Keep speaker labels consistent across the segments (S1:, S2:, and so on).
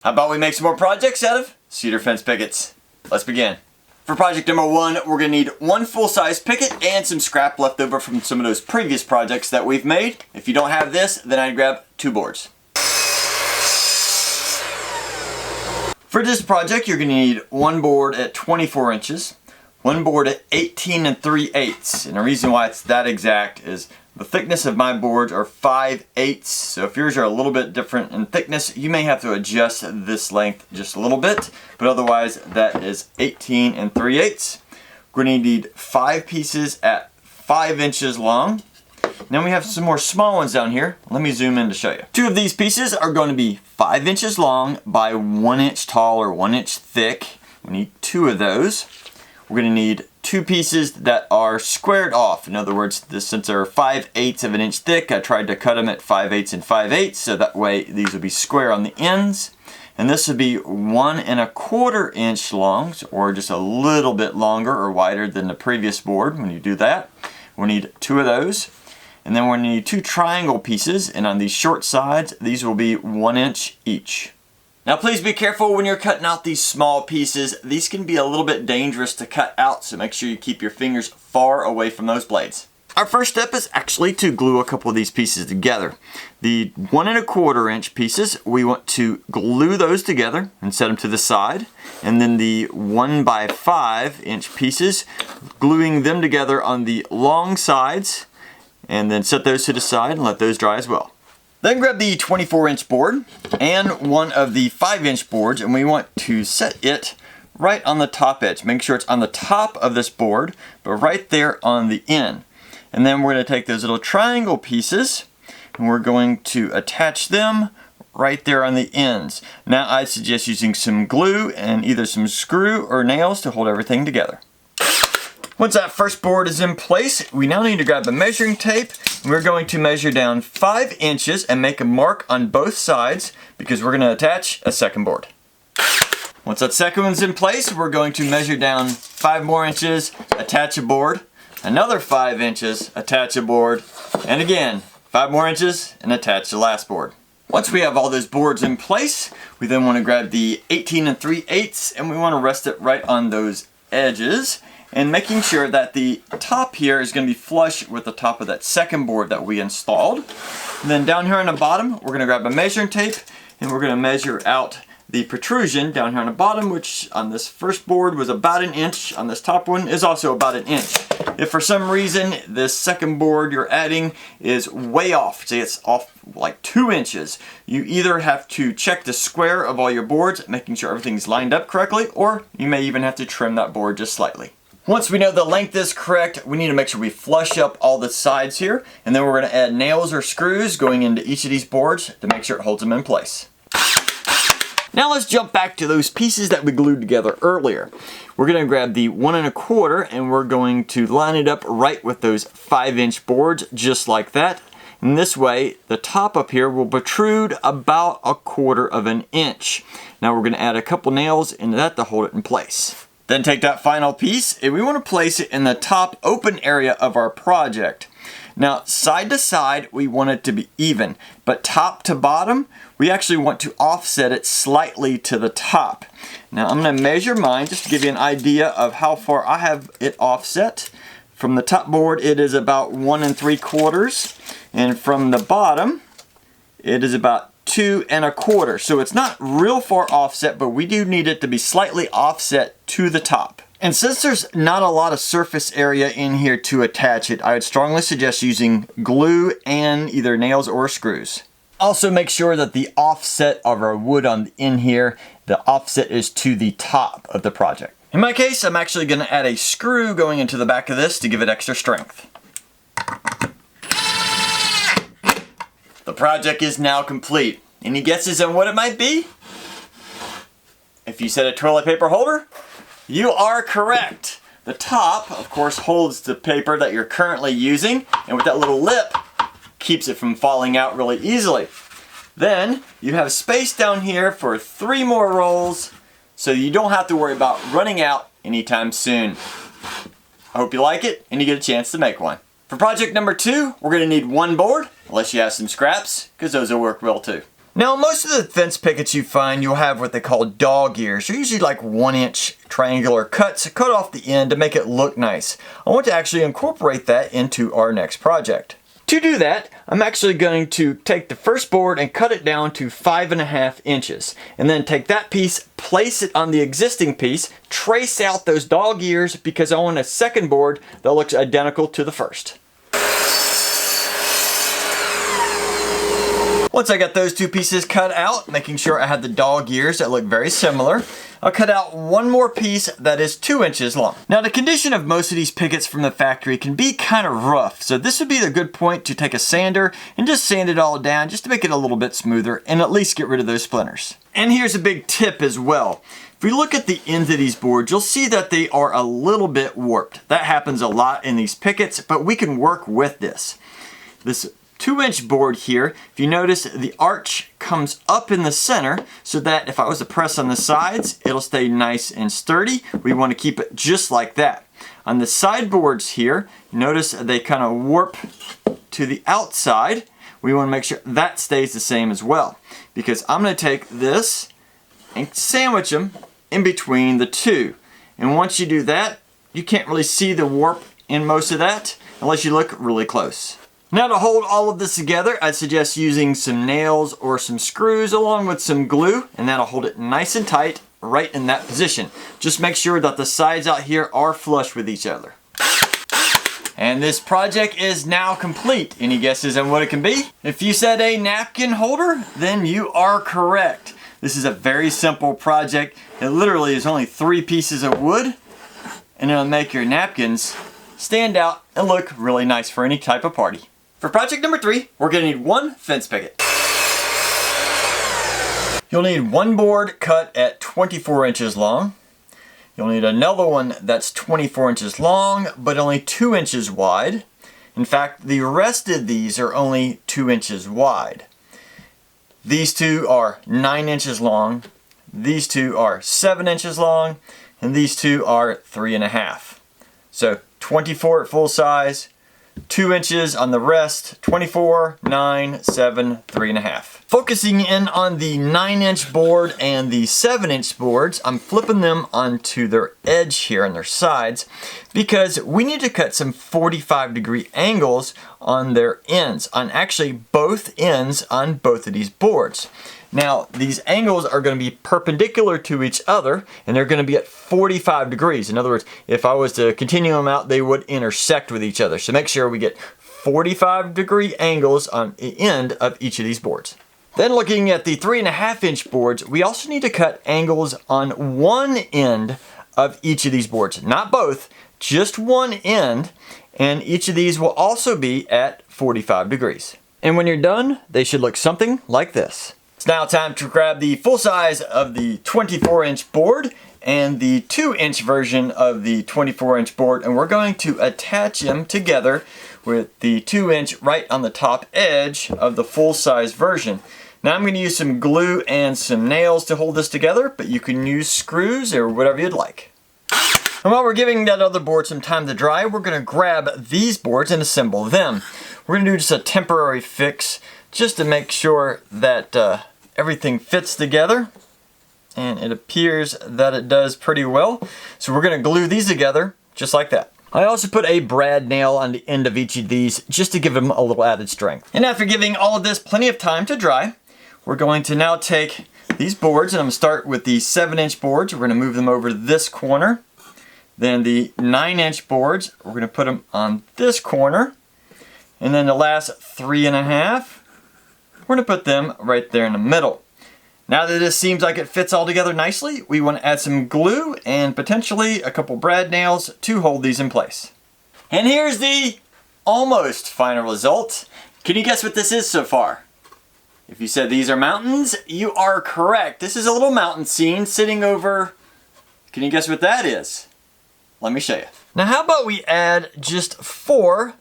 S1: How about we make some more projects out of cedar fence pickets? Let's begin. For project number 1, we're going to need one full-size picket and some scrap left over from some of those previous projects that we've made. If you don't have this, then I'd grab 2 boards. For this project, you're going to need one board at 24 inches, one board at 18 3/8. And the reason why it's that exact is the thickness of my boards are 5/8. So if yours are a little bit different in thickness, you may have to adjust this length just a little bit. But otherwise, that is 18 3/8. We're going to need 5 pieces at 5 inches long. Then we have some more small ones down here. Let me zoom in to show you. 2 of these pieces are going to be 5 inches long by 1 inch tall or 1 inch thick. We need 2 of those. We're going to need 2 pieces that are squared off. In other words, since they're 5/8 of an inch thick, I tried to cut them at 5/8 and 5/8, so that way these would be square on the ends. And this would be 1 1/4 inch long, or just a little bit longer or wider than the previous board when you do that. We'll need 2 of those. And then we're going to need 2 triangle pieces, and on these short sides, these will be 1 inch each. Now please be careful when you're cutting out these small pieces. These can be a little bit dangerous to cut out, so make sure you keep your fingers far away from those blades. Our first step is actually to glue a couple of these pieces together. The 1 1/4 inch pieces, we want to glue those together and set them to the side. And then the 1 by 5 inch pieces, gluing them together on the long sides, and then set those to the side and let those dry as well. Then grab the 24 inch board and one of the 5 inch boards, and we want to set it right on the top edge. Make sure it's on the top of this board, but right there on the end. And then we're going to take those little triangle pieces and we're going to attach them right there on the ends. Now I suggest using some glue and either some screw or nails to hold everything together. Once that first board is in place, we now need to grab a measuring tape. We're going to measure down 5 inches and make a mark on both sides because we're going to attach a second board. Once that second one's in place, we're going to measure down 5 more inches, attach a board, another 5 inches, attach a board, and again, 5 more inches and attach the last board. Once we have all those boards in place, we then want to grab the 18 3/8 and we want to rest it right on those edges, and making sure that the top here is going to be flush with the top of that second board that we installed. And then down here on the bottom, we're going to grab a measuring tape and we're going to measure out the protrusion down here on the bottom, which on this first board was about 1 inch. On this top one is also about 1 inch. If for some reason this second board you're adding is way off, say it's off like 2 inches, you either have to check the square of all your boards, making sure everything's lined up correctly, or you may even have to trim that board just slightly. Once we know the length is correct, we need to make sure we flush up all the sides here, and then we're going to add nails or screws going into each of these boards to make sure it holds them in place. Now let's jump back to those pieces that we glued together earlier. We're going to grab the 1 1/4 and we're going to line it up right with those 5 inch boards, just like that. And this way, the top up here will protrude about 1/4 inch. Now we're going to add a couple nails into that to hold it in place. Then take that final piece and we want to place it in the top open area of our project. Now side to side we want it to be even, but top to bottom we actually want to offset it slightly to the top. Now I'm going to measure mine just to give you an idea of how far I have it offset. From the top board it is about 1 3/4, and from the bottom it is about 2 1/4. So it's not real far offset, but we do need it to be slightly offset to the top. And since there's not a lot of surface area in here to attach it, I would strongly suggest using glue and either nails or screws. Also make sure that the offset of our wood in here, the offset is to the top of the project. In my case, I'm actually going to add a screw going into the back of this to give it extra strength. The project is now complete. Any guesses on what it might be? If you said a toilet paper holder, you are correct. The top, of course, holds the paper that you're currently using, and with that little lip, keeps it from falling out really easily. Then, you have space down here for 3 more rolls, so you don't have to worry about running out anytime soon. I hope you like it, and you get a chance to make one. For project number 2, we're going to need 1 board, unless you have some scraps, because those will work well too. Now, most of the fence pickets you find, you'll have what they call dog ears. They're usually like 1-inch triangular cuts cut off the end to make it look nice. I want to actually incorporate that into our next project. To do that, I'm actually going to take the first board and cut it down to 5.5 inches. And then take that piece, place it on the existing piece, trace out those dog ears because I want a second board that looks identical to the first. Once I got those two pieces cut out, making sure I had the dog ears that look very similar, I'll cut out one more piece that is 2 inches long. Now, the condition of most of these pickets from the factory can be kind of rough, so this would be the good point to take a sander and just sand it all down just to make it a little bit smoother and at least get rid of those splinters. And here's a big tip as well. If we look at the ends of these boards, you'll see that they are a little bit warped. That happens a lot in these pickets, but we can work with this. This 2-inch board here, if you notice, the arch comes up in the center so that if I was to press on the sides, it'll stay nice and sturdy. We want to keep it just like that. On the side boards here, notice they kind of warp to the outside. We want to make sure that stays the same as well, because I'm going to take this and sandwich them in between the two. And once you do that, you can't really see the warp in most of that unless you look really close. Now, to hold all of this together, I'd suggest using some nails or some screws along with some glue, and that'll hold it nice and tight right in that position. Just make sure that the sides out here are flush with each other. And this project is now complete. Any guesses on what it can be? If you said a napkin holder, then you are correct. This is a very simple project. It literally is only 3 pieces of wood, and it'll make your napkins stand out and look really nice for any type of party. For project number 3, we're going to need 1 fence picket. You'll need 1 board cut at 24 inches long. You'll need another one that's 24 inches long, but only 2 inches wide. In fact, the rest of these are only 2 inches wide. These two are 9 inches long, these two are 7 inches long, and these two are 3.5. So 24 at full size, 2 inches on the rest, 24, 9, 7, 3.5. Focusing in on the 9-inch board and the 7-inch boards, I'm flipping them onto their edge here on their sides because we need to cut some 45-degree angles on their ends, on actually both ends on both of these boards. Now, these angles are going to be perpendicular to each other, and they're going to be at 45 degrees. In other words, if I was to continue them out, they would intersect with each other. So make sure we get 45-degree angles on the end of each of these boards. Then looking at the 3.5-inch boards, we also need to cut angles on one end of each of these boards. Not both, just one end, and each of these will also be at 45 degrees. And when you're done, they should look something like this. It's now time to grab the full size of the 24-inch board and the 2-inch version of the 24-inch board, and we're going to attach them together with the 2-inch right on the top edge of the full-size version. Now I'm going to use some glue and some nails to hold this together, but you can use screws or whatever you'd like. And while we're giving that other board some time to dry, we're going to grab these boards and assemble them. We're going to do just a temporary fix just to make sure that everything fits together, and it appears that it does pretty well. So we're going to glue these together just like that. I also put a brad nail on the end of each of these just to give them a little added strength. And after giving all of this plenty of time to dry, we're going to now take these boards, and I'm going to start with the 7-inch boards. We're going to move them over to this corner. Then the 9-inch boards, we're going to put them on this corner. And then the last 3.5, we're going to put them right there in the middle. Now that this seems like it fits all together nicely, we want to add some glue and potentially a couple brad nails to hold these in place. And here's the almost final result. Can you guess what this is so far? If you said these are mountains, you are correct. This is a little mountain scene sitting over, can you guess what that is? Let me show you. Now how about we add just 4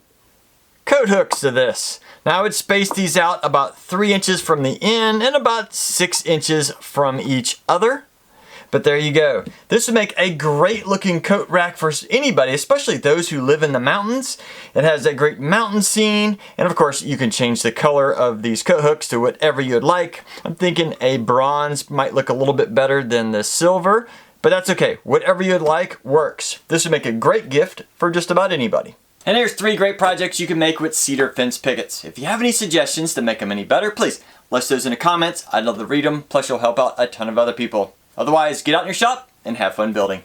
S1: coat hooks to this. Now I would space these out about 3 inches from the end and about 6 inches from each other. But there you go. This would make a great looking coat rack for anybody, especially those who live in the mountains. It has a great mountain scene, and of course you can change the color of these coat hooks to whatever you'd like. I'm thinking a bronze might look a little bit better than the silver, but that's okay. Whatever you'd like works. This would make a great gift for just about anybody. And here's 3 great projects you can make with cedar fence pickets. If you have any suggestions to make them any better, please list those in the comments. I'd love to read them, plus you'll help out a ton of other people. Otherwise, get out in your shop and have fun building.